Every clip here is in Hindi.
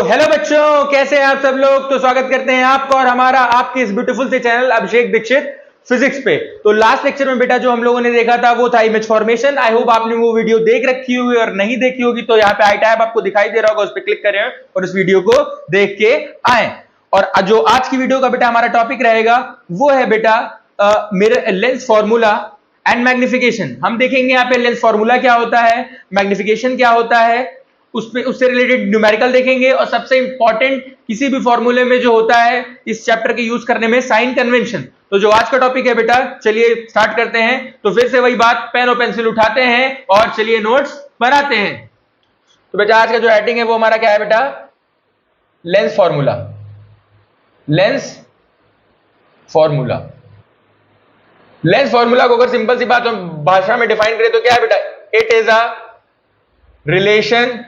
तो हेलो बच्चों, कैसे हैं आप सब लोग। तो स्वागत करते हैं आपका और हमारा आपके इस ब्यूटीफुल से चैनल अभिषेक दीक्षित फिजिक्स पे। तो लास्ट लेक्चर में बेटा जो हम लोगों ने देखा था वो था इमेज फॉर्मेशन। आई होप आपने वो वीडियो देख रखी होगी, और नहीं देखी होगी तो यहाँ पे आई टैब आपको दिखाई दे रहा होगा, उस पर क्लिक करें और उस वीडियो को देख के आए। और जो आज की वीडियो का बेटा हमारा टॉपिक रहेगा वो है बेटा मेरे लेंस फॉर्मूला एंड मैग्निफिकेशन। हम देखेंगे यहाँ पे लेंस फॉर्मूला क्या होता है, मैग्निफिकेशन क्या होता है, उससे रिलेटेड न्यूमेरिकल देखेंगे, और सबसे इंपॉर्टेंट किसी भी फॉर्मूले में जो होता है इस चैप्टर के यूज करने में साइन कन्वेंशन। तो जो आज का टॉपिक है बेटा, चलिए स्टार्ट करते हैं। तो फिर से वही बात, पेन और पेंसिल उठाते हैं और चलिए नोट्स बनाते हैं। तो बेटा आज का जो हेडिंग है वो हमारा क्या है बेटा, lens formula. Lens formula, lens formula को अगर सिंपल सी बात भाषा में डिफाइन करें तो क्या है बेटा, इट इज अ रिलेशन,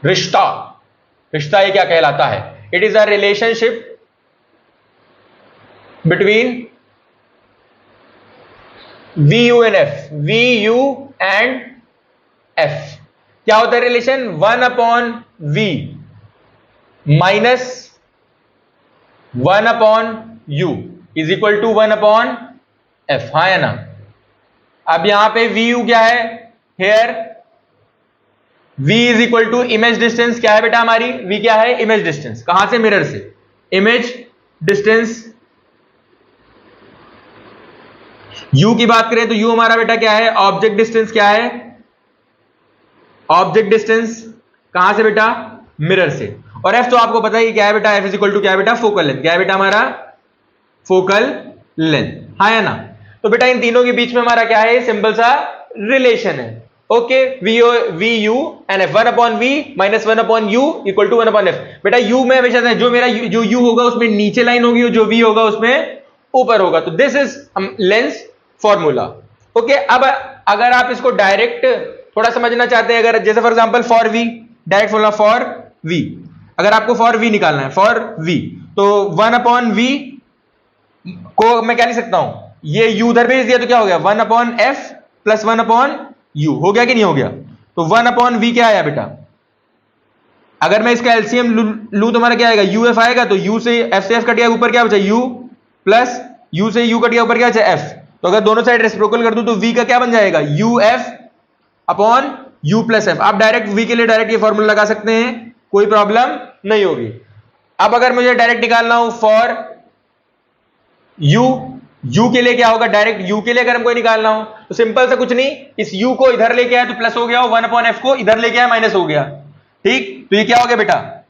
रिश्ता। रिश्ता ये क्या कहलाता है, it is a relationship between v u and f. V u and f क्या होता है relation, 1/v minus 1/u is equal to 1/f। हाँ या ना। अब यहां पे वी यू क्या है, here v is equal to image distance. क्या है बेटा हमारी, v क्या है, इमेज डिस्टेंस। कहां से, मिरर से। इमेज डिस्टेंस u की बात करें तो u हमारा बेटा क्या है, ऑब्जेक्ट डिस्टेंस। क्या है, ऑब्जेक्ट डिस्टेंस कहां से बेटा, मिरर से। और f तो आपको पता ही क्या है बेटा, f इज इक्वल टू क्या है बेटा, फोकल लेंथ। क्या है बेटा हमारा, फोकल लेंथ। हाँ या ना। तो बेटा इन तीनों के बीच में हमारा क्या है, सिंपल सा रिलेशन है। Okay, v u and f, 1/v minus 1/u equal to 1/f। बेटा u में हमेशा से जो मेरा जो u होगा उसमें नीचे लाइन होगी, जो v होगा उसमें ऊपर होगा। तो this is lens formula. Okay, अब अगर आप इसको डायरेक्ट थोड़ा समझना चाहते हैं, अगर जैसे for example for v, direct formula for v, अगर आपको फॉर v निकालना है, फॉर v, तो 1/v को मैं क्या लिख सकता हूं, ये u उधर भेज दिया तो क्या हो गया, 1/f प्लस 1/u हो गया कि नहीं हो गया। तो 1/v क्या आया बेटा, अगर मैं इसका एलसीएम लू तो हमारा क्या आएगा, uf आएगा। तो u से f कट गया, ऊपर क्या बचा u, प्लस u से u कट गया, ऊपर क्या बचा f। तो अगर दोनों साइड रेसिप्रोकल कर दूं तो v का क्या बन जाएगा, uf upon u plus f। आप डायरेक्ट v के लिए डायरेक्ट ये फॉर्मूला लगा सकते हैं, कोई प्रॉब्लम नहीं होगी। अब अगर मुझे डायरेक्ट निकालना हो फॉर u के लिए क्या होगा, डायरेक्ट u के लिए अगर हमको निकालना हो तो सिंपल से कुछ नहीं, इस u को इधर लेके आया तो प्लस हो गया, 1/f को इधर लेके आया माइनस हो गया। ठीक, तो ये क्या हो गया बेटा,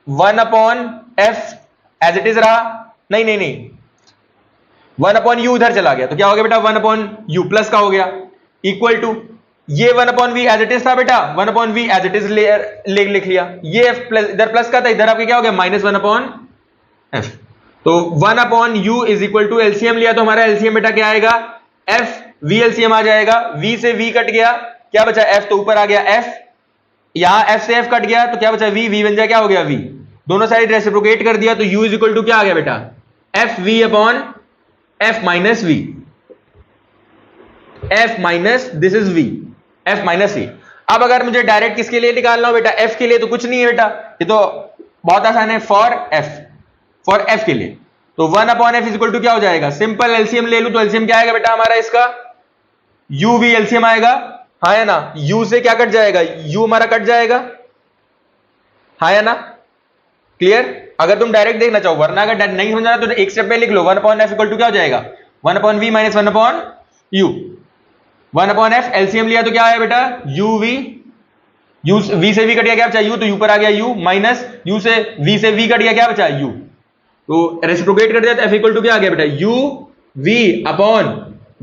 1/f एज इट इज रहा, नहीं नहीं नहीं, 1/u इधर चला गया तो क्या हो गया बेटा, 1/u प्लस का हो गया, इक्वल टू ये 1/v एज इट इज था बेटा, 1/v एज इट इज लिख लिया। ये f प्लस इधर प्लस का था, इधर आपके क्या हो गया, माइनस 1/f। तो 1/u is equal to LCM लिया तो हमारा एलसीएम बेटा क्या आएगा, f v एलसीएम आ जाएगा। v से v कट गया, क्या बचा f, तो ऊपर आ गया f, यहां f से f कट गया तो क्या बचा v, v बन जाए क्या हो गया v, दोनों साइड रेसिप्रोकेट कर दिया तो u इज इक्वल टू क्या आ गया बेटा, f v upon f minus v, f minus this is v, f minus v। अब अगर मुझे डायरेक्ट किसके लिए निकालना हो बेटा, f के लिए, तो कुछ नहीं है बेटा, ये तो बहुत आसान है, फॉर f के लिए। तो 1/f इज इक्वल टू क्या हो जाएगा, सिंपल एलसीएम ले लूं तो एलसीएम क्या आएगा बेटा हमारा इसका, u v एलसीएम आएगा। हाँ या ना, u से क्या कट जाएगा, u हमारा कट जाएगा। हाँ या ना, क्लियर। अगर तुम डायरेक्ट देखना चाहो, वरना अगर नहीं समझना तो एक स्टेप में लिख लो, 1/f इक्वल टू क्या हो जाएगा, 1/v minus 1/u। 1/f LCM लिया तो क्या आया बेटा, uv, v से v कट गया, क्या बचा u, तो u पर आ गया u, माइनस u से v कट गया, क्या बचा u, तो रेसिप्रोकेट कर दिया तो f इक्वल टू क्या आ गया बेटा, u v upon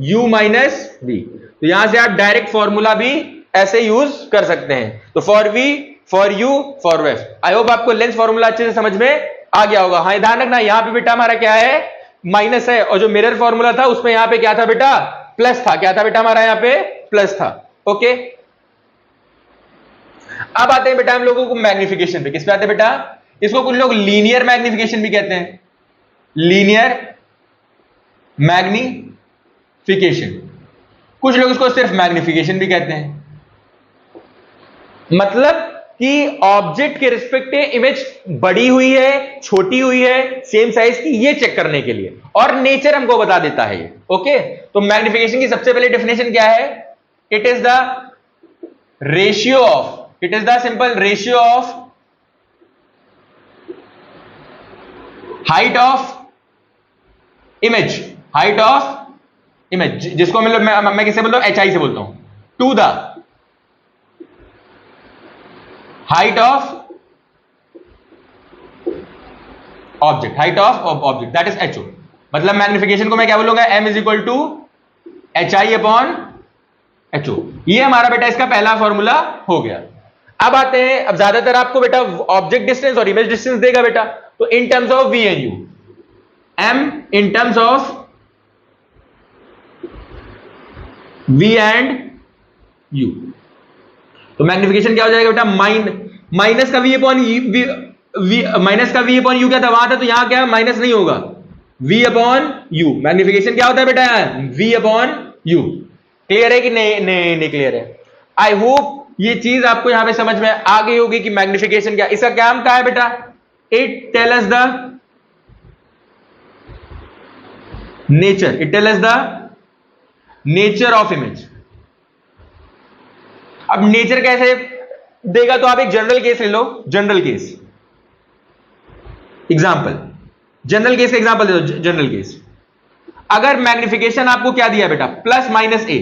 u minus v। तो यहां से आप डायरेक्ट फॉर्मूला भी ऐसे यूज कर सकते हैं। तो for v, for u, for f। I hope आपको लेंस फॉर्मूला अच्छे से समझ में आ गया होगा। हाँ ध्यान रखना, यहां पे बेटा हमारा क्या है, माइनस है, और जो मिरर फॉर्मूला था उसमें यहां पे क्या था बेटा, प्लस था। क्या था बेटा हमारा यहां पे, प्लस था। ओके, अब आते हैं बेटा हम लोगों को मैग्निफिकेशन पे। किस पे आते हैं बेटा, इसको कुछ लोग लीनियर मैग्निफिकेशन भी कहते हैं, लीनियर मैग्निफिकेशन, कुछ लोग इसको सिर्फ मैग्निफिकेशन भी कहते हैं। मतलब कि ऑब्जेक्ट के रिस्पेक्ट में इमेज बड़ी हुई है, छोटी हुई है, सेम साइज की, ये चेक करने के लिए, और नेचर हमको बता देता है ये। ओके, तो मैग्निफिकेशन की सबसे पहले डेफिनेशन क्या है? It is the ratio of, it is the simple ratio of height of image, height of image, जिसको मतलब मैं किससे बोलता हूं? HI से बोलता हूं, to the height of object, height of object, that is HO। मतलब मैग्निफिकेशन को मैं क्या बोलूंगा? M is equal to HI upon HO। ये हमारा बेटा इसका पहला फॉर्मूला हो गया। अब आते हैं, अब ज्यादातर आपको बेटा ऑब्जेक्ट डिस्टेंस और इमेज डिस्टेंस देगा बेटा, तो in terms of V and U, M in terms of V and U, तो मैग्निफिकेशन क्या हो जाएगा बेटा? माइनस का V अपॉन माइनस का V अपॉन U क्या था? वहां था, तो यहां क्या माइनस नहीं होगा, V अपॉन U। मैग्निफिकेशन क्या होता है बेटा? V upon U। क्लियर है कि नहीं क्लियर है? आई होप ये चीज आपको यहां पे समझ में आ गई होगी कि मैग्निफिकेशन क्या, इसका काम क्या है बेटा? It tell us the nature, it tell us the nature of image. अब नेचर कैसे देगा? तो आप एक जनरल केस ले लो, general case example, general case का एग्जांपल दे दो। जनरल केस, अगर मैग्निफिकेशन आपको क्या दिया बेटा? Plus minus A,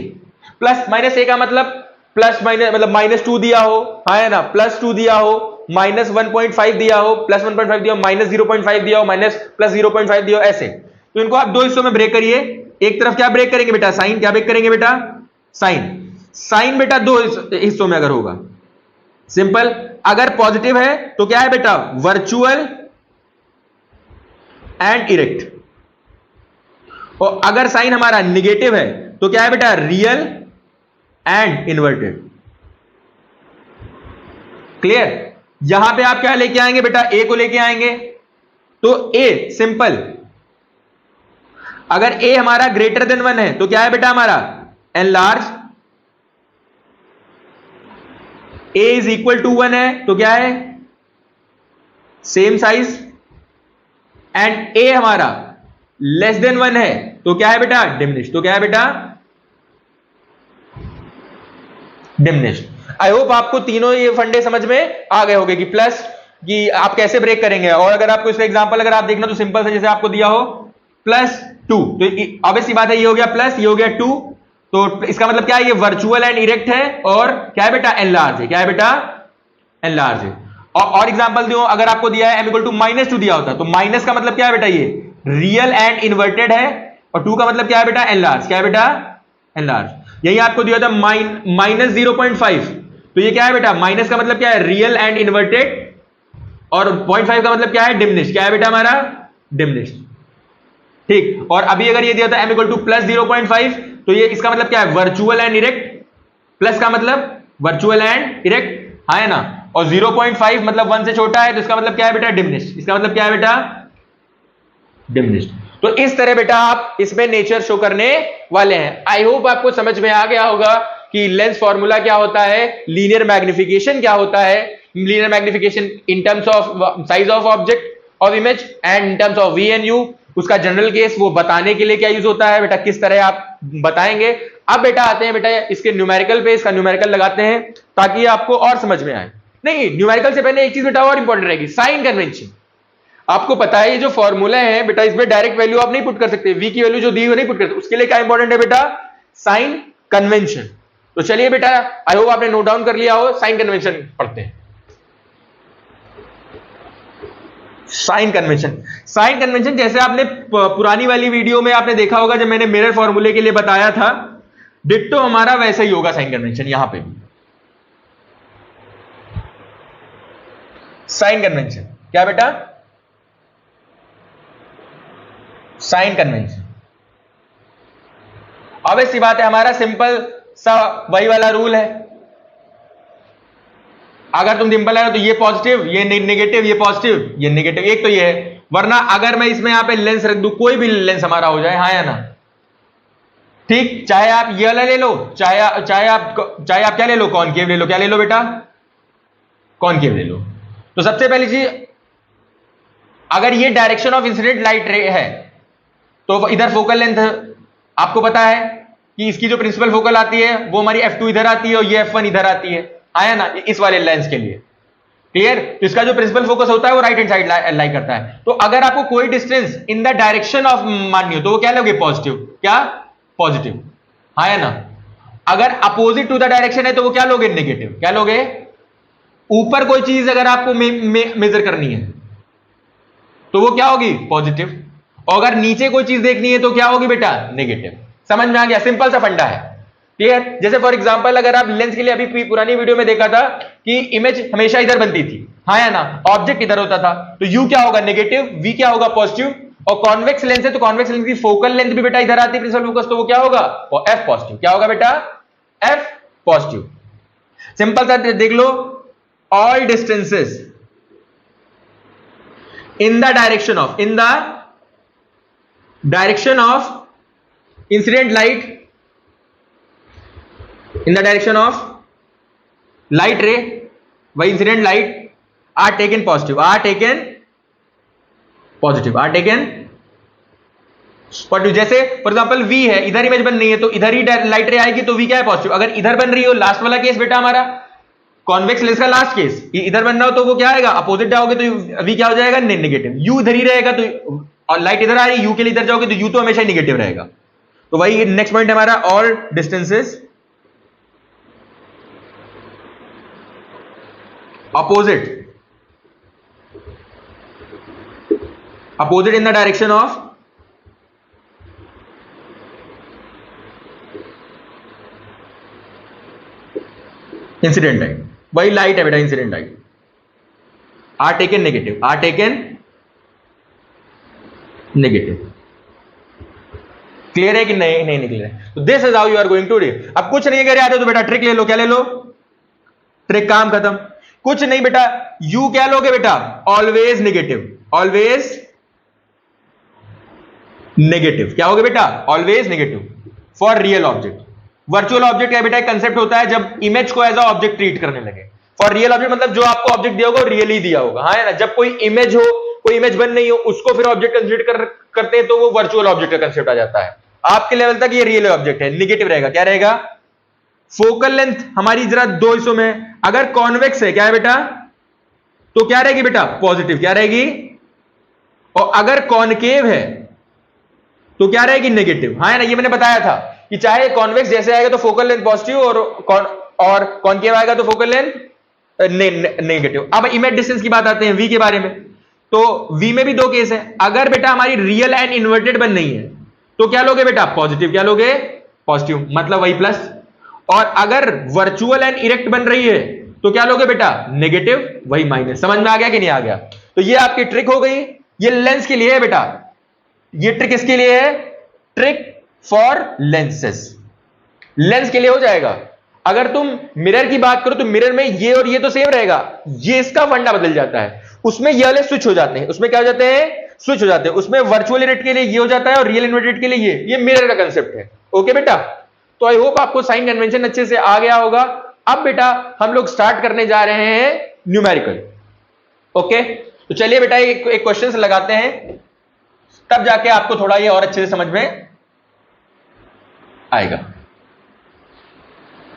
plus minus A का मतलब प्लस माइनस मतलब -2 दिया हो, हाँ है ना, +2 दिया हो, -1.5 दिया हो, +1.5 दिया हो, -0.5 दिया हो, +0.5 दिया हो, ऐसे। तो इनको आप दो हिस्सों में ब्रेक करिए। एक तरफ क्या ब्रेक करेंगे बेटा? साइन। क्या ब्रेक करेंगे बेटा? साइन। साइन बेटा दो हिस्सों में अगर होगा, सिंपल। अगर पॉजिटिव है तो क्या है बेटा? Virtual and erect. और अगर साइन हमारा निगेटिव है तो क्या है बेटा? Real and inverted. क्लियर? यहां पे आप क्या लेके आएंगे बेटा? ए को लेके आएंगे, तो ए सिंपल, अगर ए हमारा ग्रेटर देन 1 है तो क्या है बेटा हमारा? Enlarge. A is equal to 1 है तो क्या है? Same size. एंड ए हमारा लेस देन 1 है तो क्या है बेटा? डिमिनिश। तो क्या है बेटा? डिमिनिश। आई होप आपको तीनों ये फंडे समझ में आ गए होंगे कि प्लस कि आप कैसे ब्रेक करेंगे। और अगर आपको इसका एग्जांपल अगर आप देखना तो सिंपल से, जैसे आपको दिया हो +2, तो ऑब्वियसली बात है, ये हो गया प्लस, ये हो गया 2, तो इसका मतलब क्या है? ये वर्चुअल एंड इरेक्ट है, और क्या है बेटा? एनलार्ज है। क्या है बेटा? एनलार्ज है। और एग्जांपल दो, अगर आपको दिया है m = -2 दिया होता, तो माइनस का मतलब क्या है बेटा? ये रियल एंड इन्वर्टेड है, और 2 का मतलब क्या है बेटा? एनलार्ज। क्या है बेटा? एनलार्ज। यही आपको दिया था -0.5, तो ये क्या है बेटा? माइनस का मतलब क्या है? रियल एंड इन्वर्टेड, और 0.5 का मतलब क्या है? डिमिनिश। क्या है बेटा हमारा? डिमिनिश। ठीक। और अभी अगर ये दिया था m = +0.5, तो ये इसका मतलब क्या है? Virtual and erect. प्लस का मतलब वर्चुअल एंड इरेक्ट, हाँ है ना। और 0.5 मतलब 1 से छोटा है, तो इसका मतलब क्या है बेटा? डिमिनिश। इसका मतलब क्या है बेटा? डिमिनिश। तो इस तरह बेटा आप इसमें नेचर शो करने वाले हैं। आई होप आपको समझ में आ गया होगा कि लेंस फॉर्मूला क्या होता है, लीनियर मैग्निफिकेशन क्या होता है, linear magnification in terms of size of object of image and in terms of V and U, उसका जनरल केस वो बताने के लिए क्या यूज होता है बेटा, किस तरह आप बताएंगे। अब बेटा आते हैं बेटा इसके न्यूमेरिकल पे, इसका न्यूमेरिकल लगाते हैं ताकि आपको और समझ में आए। नहीं, न्यूमेरिकल से पहले एक चीज बेटा और इंपॉर्टेंट रहेगी, साइन कन्वेंशन। आपको पता है ये जो फॉर्मूला है बेटा, इसमें डायरेक्ट वैल्यू आप नहीं पुट कर सकते, V की वैल्यू जो दी हुई नहीं पुट कर सकते, उसके लिए क्या इंपॉर्टेंट है बेटा? Sign convention. तो चलिए बेटा, आई होप आपने नोट डाउन कर लिया हो, साइन कन्वेंशन पढ़ते हैं। साइन कन्वेंशन, साइन कन्वेंशन जैसे आपने पुरानी वाली वीडियो में आपने देखा होगा जब मैंने मिरर फॉर्मूले के लिए बताया था, डिट्टो हमारा वैसा ही होगा साइन कन्वेंशन। यहां पे साइन कन्वेंशन क्या बेटा? साइन कन्वेंशन अब ऐसी बात है, हमारा सिंपल सा वही वाला रूल है। अगर तुम सिंपल है तो ये पॉजिटिव, ये नेगेटिव, ये पॉजिटिव, ये नेगेटिव, एक तो ये है। वरना अगर मैं इसमें यहां पे लेंस रख दूं, कोई भी लेंस हमारा हो जाए, हाँ या ना, ठीक, चाहे आप ये वाला ले लो, चाहे आप क्या ले लो, कॉनकेव ले लो, क्या ले लो बेटा? कॉनकेव ले लो। तो सबसे पहली चीज, अगर ये डायरेक्शन ऑफ इंसिडेंट लाइट रे है तो इधर फोकल लेंथ आपको पता है कि इसकी जो प्रिंसिपल फोकल आती है वो हमारी f2 इधर आती है और ये f1 इधर आती है, आया ना, इस वाले लेंस के लिए। क्लियर? तो इसका जो प्रिंसिपल फोकस होता है वो राइट हैंड साइड लाई करता है। तो अगर आपको कोई distance in the direction of माननी हो तो वो क्या लोगे? पॉजिटिव। क्या? पॉजिटिव, हाँ या ना। अगर अपोजिट टू द डायरेक्शन है तो वो क्या लोगे? नेगेटिव। क्या लोगे? ऊपर कोई चीज अगर आपको मेजर करनी है तो वो क्या होगी? पॉजिटिव। और अगर नीचे कोई चीज देखनी है तो क्या होगी बेटा? नेगेटिव। समझ में आ गया? सिंपल सा फंडा है। क्लियर? जैसे फॉर एग्जांपल अगर आप लेंस के लिए अभी पुरानी वीडियो में देखा था कि इमेज हमेशा इधर बनती थी, हाँ या ना, ऑब्जेक्ट इधर होता था, तो यू क्या होगा? नेगेटिव, वी क्या होगा? पॉजिटिव। और कॉन्वेक्स लेंस है तो कॉन्वेक्स लेंस की फोकल लेंथ भी बेटा इधर आती है प्रिंसिपल फोकस, तो वो क्या होगा? F positive. क्या होगा बेटा? F positive. सिंपल सा देख लो, all distances in the direction of incident light, in the direction of light ray by incident light are taken positive, are taken positive। जैसे फॉर एग्जांपल v है, इधर इमेज बन रही है तो इधर ही लाइट रे आएगी तो v क्या है? पॉजिटिव। अगर इधर बन रही हो, लास्ट वाला केस बेटा हमारा कॉन्वेक्स लेंस का लास्ट केस, इधर बन रहा हो तो वो क्या आएगा? अपोजिट जाओगे तो v क्या हो जाएगा? नेगेटिव। u इधर ही रहेगा तो, और लाइट इधर आ रही है, u के लिए इधर जाओगे तो u तो हमेशा ही नेगेटिव रहेगा। तो वही नेक्स्ट पॉइंट है हमारा, all distances opposite in the direction of incident light, वही लाइट है बेटा incident light, are taken negative. Clear है कि नहीं? नहीं क्लियर है। तो this is how you are going to do. अब कुछ नहीं अगर याद है तो बेटा ट्रिक ले लो। क्या ले लो? ट्रिक, काम खत्म। कुछ नहीं बेटा, यू क्या लोगे बेटा? Always negative, always negative. क्या होगे बेटा? Always negative for real object. Virtual object का बेटा एक कंसेप्ट होता है जब इमेज को एज अ ऑब्जेक्ट ट्रीट करने लगे। फॉर रियल ऑब्जेक्ट मतलब जो आपको ऑब्जेक्ट दिया होगा रियली दिया होगा, हाँ है ना। जब कोई इमेज हो, कोई इमेज बन नहीं हो, उसको फिर ऑब्जेक्ट कंसीडर करते हैं तो वो वर्चुअल ऑब्जेक्ट का कंसेप्ट आ जाता है। आपके लेवल तक ये रियल ऑब्जेक्ट है, नेगेटिव रहेगा। क्या रहेगा? फोकल लेंथ हमारी जरा दो हिस्सों में, अगर कॉन्वेक्स है क्या है बेटा तो क्या रहेगी बेटा? पॉजिटिव। क्या रहेगी? और अगर कॉनकेव है तो क्या रहेगी? नेगेटिव, हाँ है ना। ये मैंने बताया था कि चाहे कॉन्वेक्स जैसे आएगा तो फोकल लेंथ पॉजिटिव और कॉनकेव आएगा तो फोकल लेंथ नेगेटिव। अब इमेज डिस्टेंस की बात आते हैं v के बारे में। तो v में भी दो केस है। अगर बेटा हमारी रियल एंड इन्वर्टेड बन रही है तो क्या लोगे बेटा? पॉजिटिव। क्या लोगे? पॉजिटिव, मतलब वही प्लस। और अगर वर्चुअल एंड इरेक्ट बन रही है तो क्या लोगे बेटा? नेगेटिव, वही माइनस। समझ में आ गया कि नहीं आ गया? तो ये आपकी ट्रिक हो गई। ये लेंस के लिए है बेटा, ये ट्रिक किसके लिए है? ट्रिक फॉर लेंसेस, लेंस के लिए हो जाएगा। अगर तुम मिरर की बात करो तो मिरर में ये और ये तो सेम रहेगा, ये इसका फंडा बदल जाता है, उसमें ये वाले स्विच हो जाते हैं। उसमें क्या हो जाते हैं? स्विच हो जाते हैं। उसमें वर्चुअल इरेक्ट के लिए ये हो जाता है और रियल इन्वर्टेड के लिए ये मिरर का कंसेप्ट है। ओके बेटा, तो आई होप आपको साइन कन्वेंशन अच्छे से आ गया होगा। अब बेटा हम लोग स्टार्ट करने जा रहे हैं न्यूमेरिकल। ओके, तो चलिए बेटा एक क्वेश्चन से लगाते हैं, तब जाके आपको थोड़ा ये और अच्छे से समझ में आएगा।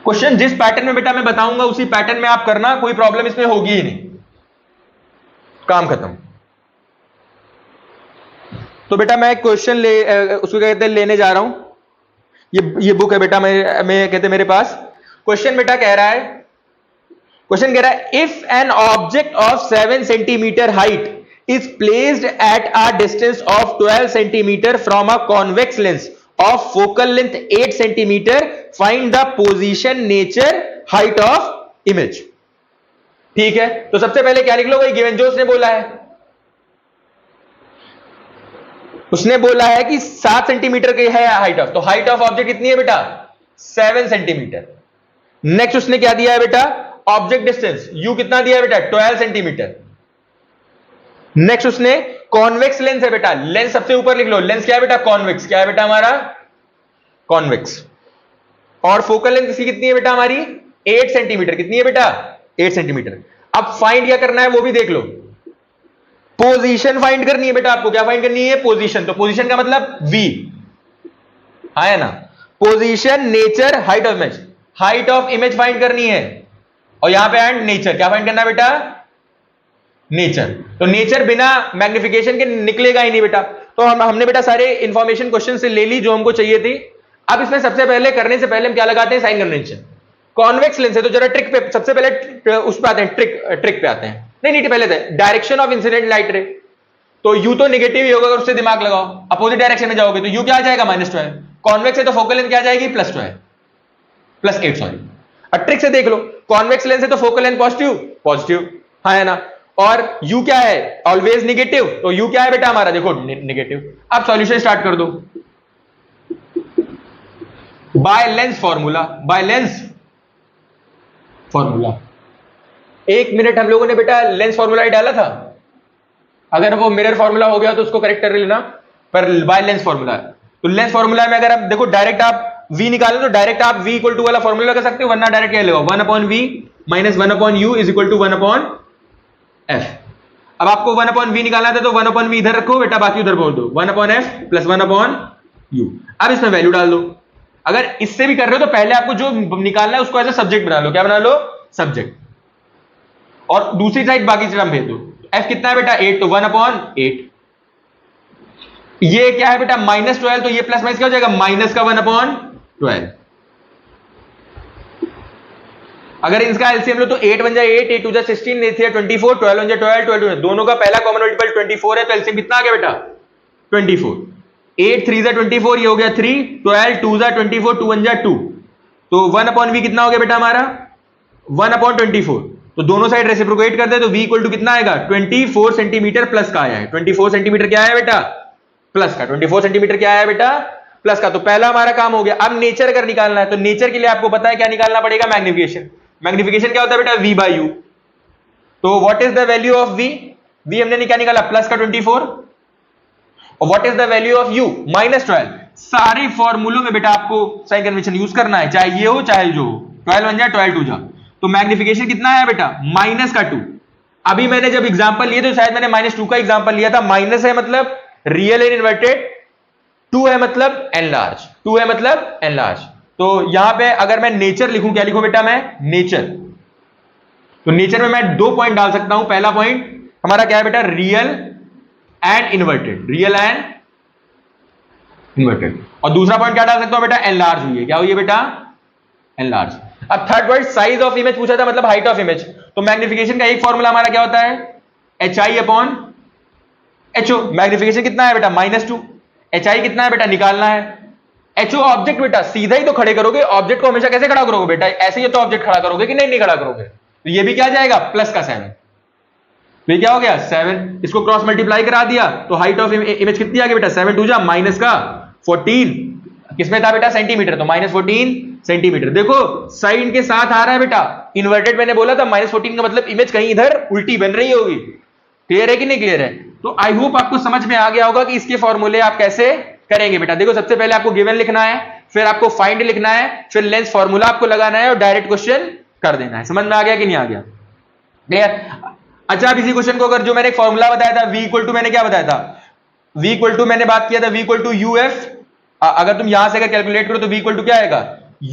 क्वेश्चन जिस पैटर्न में बेटा मैं बताऊंगा उसी पैटर्न में आप करना, कोई प्रॉब्लम इसमें होगी ही नहीं, काम खत्म। तो बेटा मैं क्वेश्चन उसको कहते हैं लेने जा रहा हूं, ये बुक है बेटा, मैं कहते मेरे पास। क्वेश्चन बेटा कह रहा है, क्वेश्चन कह रहा है if an object of 7 centimetre height is placed at a distance of 12 centimeter from a convex lens of focal length 8 centimeter, find the position, nature, height of image। ठीक है, तो सबसे पहले क्या लिख लो भाई, गिवन जो उसने बोला है, उसने बोला है कि 7 सेंटीमीटर की है हाइट ऑफ, तो हाइट ऑफ ऑब्जेक्ट कितनी है बेटा? 7 सेंटीमीटर। नेक्स्ट उसने क्या दिया है बेटा? ऑब्जेक्ट डिस्टेंस u कितना दिया है बेटा? 12 सेंटीमीटर। नेक्स्ट उसने कॉन्वेक्स लेंस है बेटा, लेंस सबसे ऊपर लिख लो, लेंस क्या है बेटा? कॉन्वेक्स। क्या है बेटा हमारा? कॉन्वेक्स। और फोकल लेंथ इसकी कितनी है बेटा हमारी? 8 सेंटीमीटर। कितनी है बेटा? 8 सेंटीमीटर। अब फाइंड क्या करना है वो भी देख लो, पोजीशन फाइंड करनी है बेटा आपको। क्या फाइंड करनी है? पोजीशन। तो पोजीशन का मतलब v, है ना। Position, nature, height of image. Height of image find करनी है, और यहां पे एंड नेचर। क्या फाइंड करना है बेटा? नेचर। तो नेचर बिना मैग्निफिकेशन के निकलेगा ही नहीं बेटा। तो हमने बेटा सारे इंफॉर्मेशन क्वेश्चन से ले ली जो हमको चाहिए थी। अब इसमें सबसे पहले करने से पहले हम क्या लगाते हैं? Sign convention. कॉन्वेक्स लेंस है तो जरा ट्रिक पे सबसे पहले उस पे आते हैं, ट्रिक पे आते हैं। नहीं पहले डायरेक्शन ऑफ इंसिडेंट लाइट रे। तो यू तो नेगेटिव ही होगा, अगर उससे दिमाग लगाओ, अपोजिट डायरेक्शन में जाओगे तो यू क्या आ जाएगा? -12। कॉन्वेक्स है तो फोकल लेंथ क्या आ जाएगी? +12, +8 सॉरी। अब ट्रिक से देख लो, कॉन्वेक्स लेंस है तो फोकल लेंथ पॉजिटिव, हाँ है ना। और u क्या है? Always negative. तो u क्या है बेटा हमारा? देखो निगेटिव। अब सॉल्यूशन स्टार्ट कर दो। By lens formula. 1 मिनट हम लोगों ने बेटा लेंस फॉर्मूला ही डाला था। अगर वो मिरर फॉर्मूला हो गया तो उसको करेक्ट कर लेना, पर बाय लेंस फॉर्मूला। तो लेंस फॉर्मूला में अगर आप देखो डायरेक्ट आप v निकालो तो डायरेक्ट आप v इक्वल टू वाला फॉर्मूला लगा सकते हो, वरना डायरेक्ट क्या लगाओ? 1/v minus 1/u is equal to 1/f। अब आपको 1/v निकालना था तो 1/v इधर रखो बेटा, बाकी उधर बोल दो, 1/f प्लस 1/u। अब इसमें वैल्यू डाल दो। अगर इससे भी कर रहे हो तो पहले आपको जो निकालना है उसको एज ए सब्जेक्ट बना लो। क्या बना लो? सब्जेक्ट। और दूसरी साइड बाकी टर्म भेज दो। f कितना है बेटा? 8, तो 1/8। ये क्या है बेटा? -12, तो ये प्लस माइनस क्या हो जाएगा? माइनस का 1/12। अगर इसका एलसीएम लो तो 8 बन जाए 8, 8 2 जा 16, 8 3 24, 12 बन जाए 12, 12 दोनों का पहला कॉमन मल्टीपल 24 है, तो एलसीएम कितना आ गया बेटा? 24। 8 3 जा 24, ये हो गया 3, 12 2 जा 24, 2 1 जा 2। तो 1/v कितना हो गया बेटा हमारा? 1/24। तो दोनों साइड रेसिप्रोकेट कर दे तो v इक्वल टू कितना आएगा? 24 सेंटीमीटर प्लस का आया है। 24 सेंटीमीटर क्या आया बेटा? प्लस का। 24 सेंटीमीटर क्या आया बेटा? प्लस का। तो पहला हमारा काम हो गया। अब नेचर अगर निकालना है तो नेचर के लिए आपको पता है क्या निकालना पड़ेगा? मैग्निफिकेशन। मैग्निफिकेशन क्या होता है बेटा? v/u। तो what is the value of v? v हमने क्या निकाला? प्लस का 24। और what is the value of u? -12। सारे फॉर्मूलों में बेटा आपको साइन कन्वेंशन यूज करना है, चाहे ये हो चाहे जो हो। 12 1 जा 12 2 जा। तो मैग्निफिकेशन कितना आया बेटा? -2। अभी मैंने जब एग्जांपल लिए तो शायद मैंने -2 का एग्जांपल लिया था। माइनस है मतलब रियल एंड इन्वर्टेड, 2 है मतलब एनलार्ज, 2 है मतलब एनलार्ज। तो यहां पे अगर मैं नेचर लिखूं, क्या लिखूं बेटा मैं? नेचर। तो नेचर में मैं 2 पॉइंट डाल सकता हूं। पहला पॉइंट हमारा क्या है बेटा? Real and inverted, real and inverted. और दूसरा पॉइंट क्या डाल सकता हूं बेटा? एनलार्ज हुई है। क्या हुई है बेटा? एनलार्ज। अब third point size of image पूछा था, मतलब हाइट ऑफ इमेज। तो मैग्निफिकेशन का एक फॉर्मूला हमारा क्या होता है? hi/ho। मैग्निफिकेशन कितना है बेटा? -2। hi कितना है बेटा? निकालना है। ho ऑब्जेक्ट बेटा, सीधा ही तो खड़े करोगे। ऑब्जेक्ट को हमेशा कैसे खड़ा करोगे बेटा? ऐसे ही तो ऑब्जेक्ट खड़ा करोगे कि नहीं खड़ा करोगे? तो ये भी क्या जाएगा? प्लस का 7। तो ये क्या हो गया? 7। इसको क्रॉस मल्टीप्लाई करा दिया तो हाइट ऑफ इमेज कितनी आ गई बेटा? 7 2 जा माइनस का 14। किसमें था बेटा? सेंटीमीटर। तो -14 सेंटीमीटर। देखो साइन के साथ आ रहा है बेटा। इन्वर्टेड मैंने बोला था, -14 का मतलब इमेज कहीं इधर उल्टी बन रही होगी। क्लियर है कि नहीं क्लियर है? तो आई होप आपको समझ में आ गया होगा कि इसके फॉर्मूले आप कैसे करेंगे बेटा। देखो सबसे पहले आपको गिवन लिखना है, फिर आपको फाइंड लिखना है, फिर लेंस फॉर्मूला आपको लगाना है और डायरेक्ट क्वेश्चन कर देना है। समझ में आ गया कि नहीं आ गया? क्लियर? अच्छा, अब इसी क्वेश्चन को अगर जो मैंने एक फॉर्मूला बताया था v इक्वल टू, मैंने क्या बताया था? v इक्वल टू मैंने बात किया था v इक्वल टू uf। अगर तुम यहां से अगर कैलकुलेट करो तो v इक्वल टू क्या आएगा?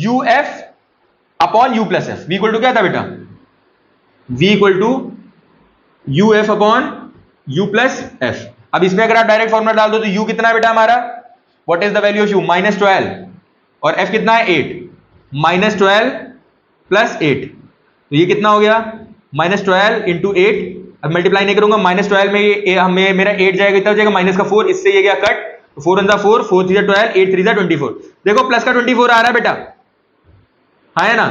uf upon u plus f। v equal to क्या था बेटा? v equal to uf upon u plus f। अब इसमें अगर आप डायरेक्ट फॉर्मूला डाल दो तो u कितना है बेटा हमारा? What is the value of u? -12। और f कितना है? 8। -12 प्लस 8, तो ये कितना हो गया? -12 इंटू 8। अब मल्टीप्लाई नहीं करूंगा, -12 में मेरा 8 जाएगा, इतना हो जाएगा माइनस का 4, इससे ये गया कट। 4 1 4, 4 3 12, 8 3 24। देखो प्लस का 24 आ रहा है बेटा, है ना?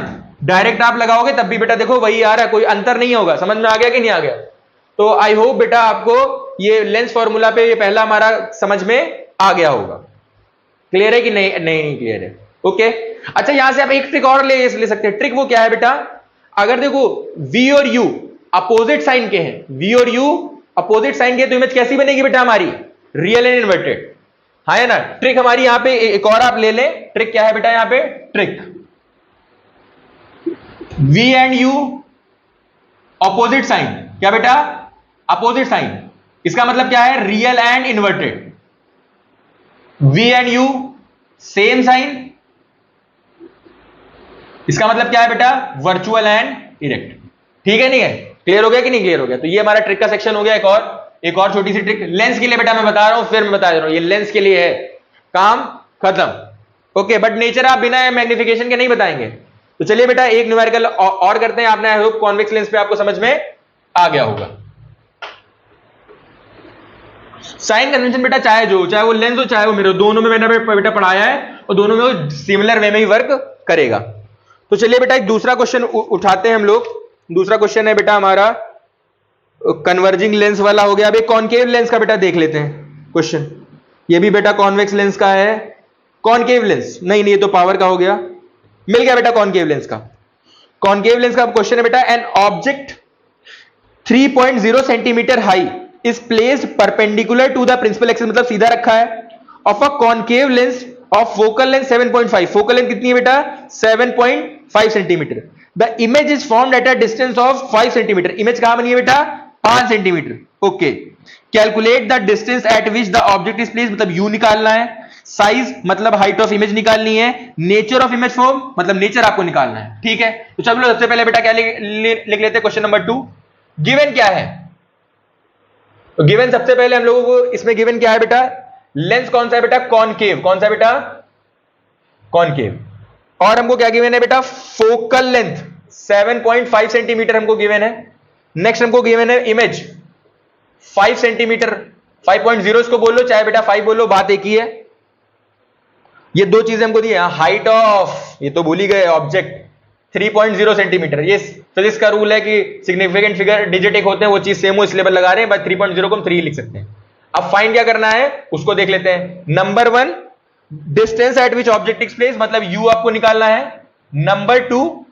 डायरेक्ट आप लगाओगे तब भी बेटा देखो वही आ रहा है, कोई अंतर नहीं होगा। समझ में आ गया कि नहीं आ गया? तो आई होप बेटा आपको ये लेंस फॉर्मूला पे ये पहला हमारा समझ में आ गया होगा। क्लियर है कि नहीं? नहीं क्लियर है? ओके। अच्छा, यहां से आप एक ट्रिक और ले सकते हैं। ट्रिक वो क्या है बेटा? अगर देखो v और u अपोजिट साइन के हैं, v और u अपोजिट साइन के, तो इमेज कैसी बनेगी बेटा हमारी? रियल एंड इन्वर्टेड, है ना? ट्रिक हमारी यहां पे एक और आप ले लें। ट्रिक क्या है बेटा यहां पे? Trick v and u opposite sign, क्या बेटा, अपोजिट साइन। इसका मतलब क्या है, real and inverted. V and u same sign, इसका मतलब क्या है बेटा, वर्चुअल एंड इरेक्ट। ठीक है, नहीं है, क्लियर हो गया कि नहीं क्लियर हो गया? तो ये हमारा ट्रिक का सेक्शन हो गया। एक और छोटी सी ट्रिक लेंस के लिए बेटा मैं बता रहा हूं, फिर मैं बता रहा हूं, ये लेंस के लिए है, काम खत्म। ओके, बट नेचर आप बिना मैग्निफिकेशन के नहीं बताएंगे। तो चलिए बेटा एक न्यूमेरिकल और करते हैं। आपने आई होप कॉन्वेक्स लेंस पे आपको समझ में आ गया होगा। साइन कन्वेंशन बेटा चाहे वो लेंस हो चाहे वो मिरर, दोनों में मैंने बेटा पढ़ाया है और दोनों में वो सिमिलर वे में ही वर्क करेगा। तो चलिए बेटा एक दूसरा क्वेश्चन उठाते हैं हम लोग। दूसरा क्वेश्चन है बेटा हमारा कन्वर्जिंग लेंस वाला हो गया। अब एक कॉनकेव लेंस का बेटा देख लेते हैं क्वेश्चन। ये भी बेटा कॉन्वेक्स लेंस का है। कॉनकेव लेंस नहीं, ये तो पावर का हो गया। मिल गया बेटा कॉनकेव लेंस का। कॉनकेव लेंस का क्वेश्चन है बेटा, an object 3.0 centimetre high is placed perpendicular to the principal axis, मतलब सीधा रखा है, of a concave lens of focal length 7.5। Focal length कितनी है बेटा, 7.5 centimetre. The image is formed at a distance of 5 centimetre. Image कहां बनी है बेटा, 5 centimetre. Okay, calculate the distance at which the object is placed, मतलब यू निकालना है। साइज मतलब हाइट ऑफ इमेज निकालनी है। नेचर ऑफ इमेज फॉर्म मतलब नेचर आपको निकालना है। ठीक है, तो चलो सबसे पहले बेटा क्या लिख लेते हैं, क्वेश्चन नंबर 2। गिवन क्या है, तो गिवन सबसे पहले हम लोगों को इसमें गिवन क्या है बेटा, लेंस कौन सा है बेटा, कॉनकेव। कौन सा है बेटा, कॉनकेव। और हमको क्या गिवन है बेटा, फोकल लेंथ 7.5 सेंटीमीटर हमको गिवन है। नेक्स्ट हमको गिवन है इमेज 5 सेंटीमीटर, 5.0 इसको बोल लो चाहे बेटा 5 बोल लो, बात एक ही है। ये दो चीजें हमको दी है। हाइट ऑफ, ये तो भूल ही गए, ऑब्जेक्ट 3.0 सेंटीमीटर। ये फिजिक्स का रूल है कि सिग्निफिकेंट फिगर डिजिट एक होते हैं, वो चीज सेम हो इसलिए लगा रहे हैं, बट 3.0 को हम 3 लिख सकते हैं। अब फाइंड क्या करना है उसको देख लेते हैं। Number 1 distance at which object is placed, मतलब यू आपको निकालना है। नंबर 2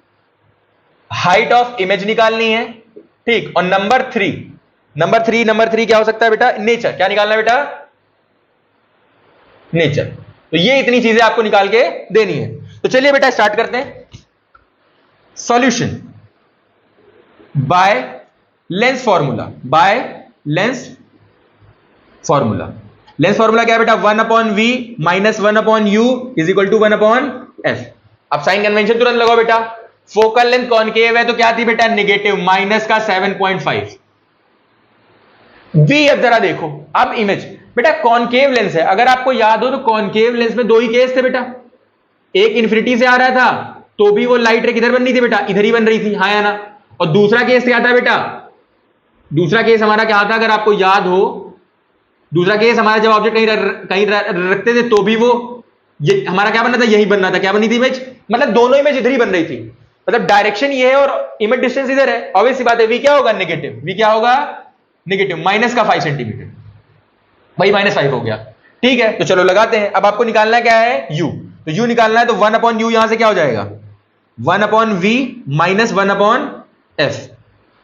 हाइट ऑफ इमेज निकालनी है, ठीक। और नंबर 3 क्या हो सकता है बेटा, नेचर। क्या निकालना है बेटा, नेचर। तो ये इतनी चीजें आपको निकाल के देनी है। तो चलिए बेटा स्टार्ट करते हैं। Solution by lens formula, lens formula क्या है बेटा, 1/v minus 1/u is equal to 1/f। अब साइन कन्वेंशन तुरंत लगाओ बेटा। फोकल लेंथ कॉनकेव है तो क्या थी बेटा, नेगेटिव, माइनस का 7.5। v अब जरा देखो, अब इमेज बेटा कॉनकेव लेंस है। अगर आपको याद हो तो कॉनकेव लेंस में दो ही केस थे बेटा। एक इन्फिनिटी से आ रहा था तो भी वो लाइट रे किधर बन रही थी बेटा, इधर ही बन रही थी, हाँ या ना। और दूसरा केस क्या था बेटा, दूसरा केस हमारा क्या था, अगर आपको याद हो, दूसरा केस हमारा जब ऑब्जेक्ट कहीं रखते थे तो भी वो ये हमारा क्या बनना था, यही बनना था। क्या बनी थी इमेज, मतलब दोनों इमेज इधर ही बन रही थी, मतलब डायरेक्शन ये है और इमेज डिस्टेंस इधर है। ऑब्वियस सी बात है, वी क्या होगा, नेगेटिव। वी क्या होगा, नेगेटिव, माइनस का 5 सेंटीमीटर, भाई -5 हो गया। ठीक है, तो चलो लगाते हैं। अब आपको निकालना क्या है, u। तो u निकालना है तो 1/u यहां से क्या हो जाएगा, 1/v माइनस 1/f।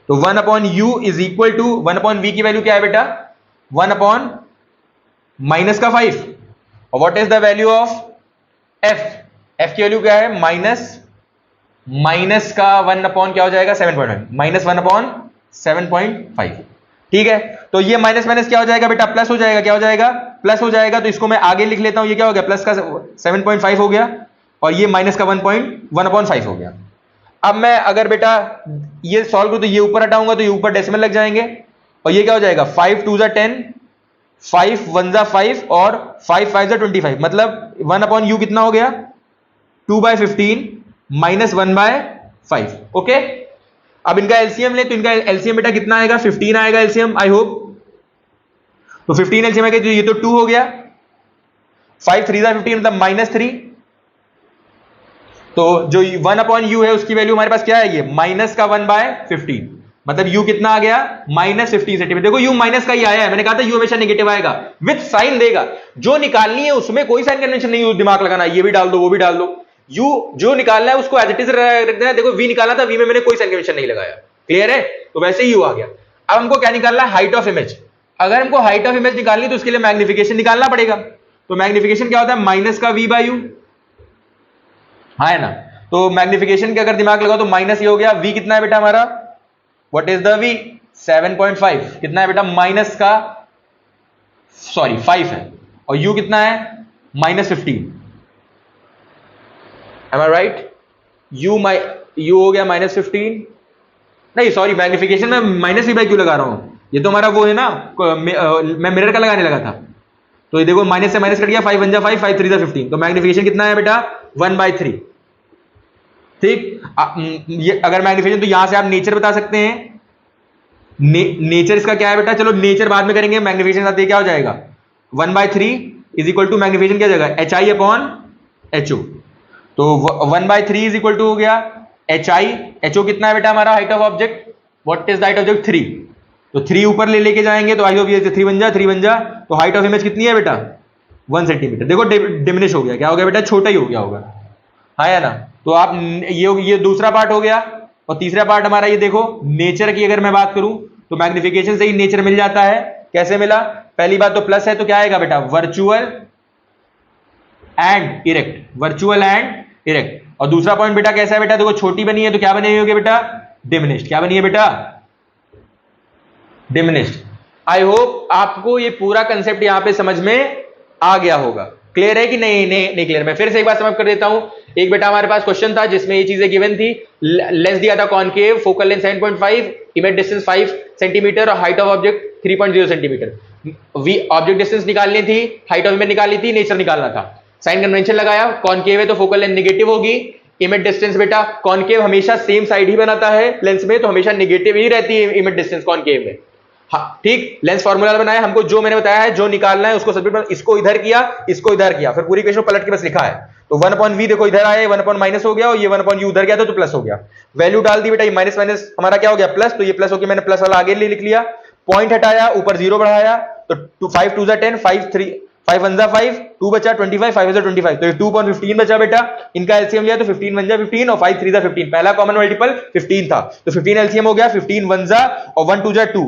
तो 1/u is equal to 1/v की वैल्यू क्या है बेटा, 1/ माइनस का 5। और what is the value of f, f की वैल्यू क्या है, माइनस का 1/ क्या हो जाएगा, 7.5, माइनस 1/7.5। ठीक है, तो ये माइनस माइनस क्या हो जाएगा बेटा, प्लस हो जाएगा। क्या हो जाएगा, प्लस हो जाएगा। तो इसको मैं आगे लिख लेता हूं, ये क्या हो गया, प्लस का 7.5 हो गया और ये माइनस का 1/5 हो गया। अब मैं अगर बेटा ये सॉल्व करूं तो ये ऊपर हटाऊंगा तो ये ऊपर डेसिमल लग जाएंगे और ये क्या हो जाएगा, 5 2 10, 5 1 5 और 5 5 25, मतलब 1/u कितना हो गया, 2/15 माइनस 1/5। ओके, अब इनका एलसीएम ले तो इनका एलसीएम बेटा कितना आएगा, 15 आएगा एलसीएम, आई होप। तो 15 एलसीएम आएगा, ये तो 2 हो गया, 5 3 15 मतलब -3। तो जो 1/u है उसकी वैल्यू हमारे पास क्या है, ये माइनस का 1/15, मतलब u कितना आ गया, -15 सेंटीमीटर। देखो u माइनस का ही आया है, मैंने कहा था u हमेशा नेगेटिव आएगा, विथ साइन देगा। जो निकालनी है उसमें कोई साइन कन्वेंशन नहीं, दिमाग लगाना, ये भी डाल दो वो भी डाल दो। u जो निकालना है उसको एज इट इज रख देना। देखो v निकाला था, v में मैंने कोई साइन कन्वेंशन नहीं लगाया, क्लियर है, तो वैसे ही u आ गया। अब हमको क्या निकालना है, हाइट ऑफ इमेज। अगर हमको हाइट ऑफ इमेज निकालनी तो उसके लिए मैग्निफिकेशन निकालना पड़ेगा। तो मैग्निफिकेशन क्या होता है, माइनस का v/u, हाँ है ना। तो मैग्निफिकेशन के अगर दिमाग लगाओ तो माइनस ये हो गया, v कितना है बेटा हमारा व्हाट इज द v 7.5 कितना है बेटा माइनस का सॉरी 5 है और u कितना है -15 एम आई राइट u हो गया -15 नहीं सॉरी मैग्निफिकेशन में माइनस v क्यों लगा रहा हूं ये तो हमारा वो है ना मैं मिरर का लगाने लगा था तो ये देखो माइनस से माइनस कट गया 5 1 जा 5 5 3 जा 15 तो मैग्निफिकेशन कितना है बेटा 1/3 ठीक ये अगर मैग्निफिकेशन तो यहां से आप नेचर बता सकते हैं नेचर इसका क्या है बेटा चलो नेचर बाद में करेंगे मैग्निफिकेशन साथ ये क्या हो जाएगा 1/3 इज इक्वल टू मैग्निफिकेशन क्या जाएगा HI अपॉन HO तो 1/3 इज इक्वल टू हो गया HI HO कितना है बेटा हमारा height of object what is the height of object 3 तो 3 ऊपर लेके जाएंगे तो हाइट ऑफ ये 3 बन जा तो हाइट ऑफ इमेज कितनी है बेटा 1 सेंटीमीटर देखो डिमिनिश हो गया क्या हो गया बेटा छोटा ही हो गया होगा हाँ या ना तो आप ये दूसरा पार्ट हो गया और तीसरा पार्ट हमारा ये देखो नेचर की अगर मैं बात करूं तो मैग्निफिकेशन से ही नेचर मिल जाता है कैसे मिला पहली बात तो प्लस है तो क्या आएगा बेटा वर्चुअल एंड इरेक्ट और दूसरा पॉइंट बेटा कैसा है बेटा देखो छोटी बनी है तो क्या बनी होगी बेटा डिमिनिश्ड क्या बनी है बेटा डिमिनिश्ड आई होप आपको ये पूरा कंसेप्ट यहां पे समझ में आ गया होगा क्लियर है कि नहीं क्लियर मैं फिर से एक बार समझ कर देता हूं एक बेटा हमारे पास क्वेश्चन था जिसमें ये चीजें गिवन थी लेंस दिया था concave focal length 7.5 image distance 5 centimetre और height of object 3.0 centimetre object distance निकालनी थी हाइट ऑफ इमेज निकालनी थी नेचर निकालना था साइन कन्वेंशन लगाया कॉनकेव है तो फोकल लेंथ नेगेटिव होगी इमेज डिस्टेंस बेटा कॉनकेव हमेशा सेम साइड ही बनाता है लेंस में तो हमेशा नेगेटिव ही रहती है इमेज डिस्टेंस कॉनकेव में हाँ ठीक लेंस फॉर्मूला बनाया हमको जो मैंने बताया है जो निकालना है उसको सब्जेक्ट इसको इधर किया फिर पूरी इक्वेशन पलट के बस लिखा है तो 1/v देखो इधर आए 1 माइनस हो गया और ये 1/u उधर गया तो प्लस हो गया वैल्यू डाल दी बेटा ये माइनस माइनस हमारा क्या हो गया प्लस तो ये प्लस होकर मैंने प्लस वाला आगे लिख लिया पॉइंट हटाया ऊपर 0 बढ़ाया तो 5 2 10 5 3 5 1 5 2 बचा 25 5 25 तो ये 2.15 बचा बेटा इनका एलसीएम लिया तो 15 1 15 और 5 3 15 पहला कॉमन मल्टीपल 15 था तो 15 एलसीएम हो गया 15 1 और 1 2 2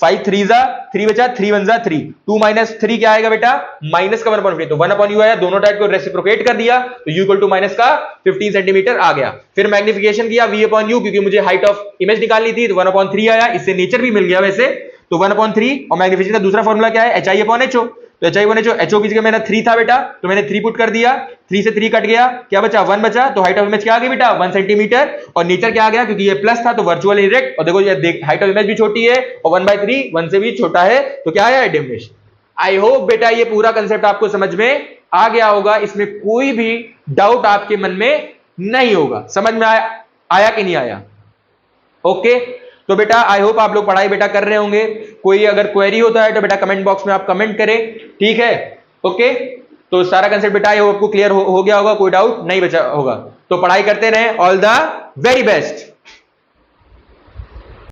5 3 3 बचा 3 1 3 2 माइनस 3 क्या आएगा बेटा माइनस का 1/15 तो 1/u आया दोनों टाइप को रेसिप्रोकेट कर दिया तो u इक्वल टू माइनस का 15 सेंटीमीटर आ गया फिर मैग्निफिकेशन किया v/u क्योंकि मुझे हाइट ऑफ इमेज निकालनी थी तो 1/3 आया इससे नेचर भी मिल गया वैसे तो 1/3 और मैग्निफिकेशन का दूसरा फॉर्मूला क्या है HI/HO तो HI/HO की जगह मेरा 3 था बेटा तो मैंने 3 पुट कर दिया 3 से 3 कट गया क्या बचा 1 बचा तो हाइट ऑफ इमेज क्या आ गई बेटा 1 सेंटीमीटर और नेचर क्या आ गया क्योंकि ये प्लस था तो वर्चुअल इरेक्ट और देखो ये हाइट ऑफ इमेज भी छोटी है और 1/3 1 से भी छोटा है तो क्या आया डिमिनिश आई होप बेटा ये पूरा कंसेप्ट आपको समझ में आ गया होगा इसमें कोई भी डाउट आपके मन में नहीं होगा समझ में आया कि नहीं आया ओके तो बेटा आई होप आप लोग पढ़ाई बेटा कर रहे होंगे कोई अगर क्वेरी होता है तो बेटा कमेंट बॉक्स में आप कमेंट करें ठीक है ओके तो सारा कंसेप्ट बेटा ये आपको क्लियर हो गया होगा कोई डाउट नहीं बचा होगा तो पढ़ाई करते रहें ऑल द वेरी बेस्ट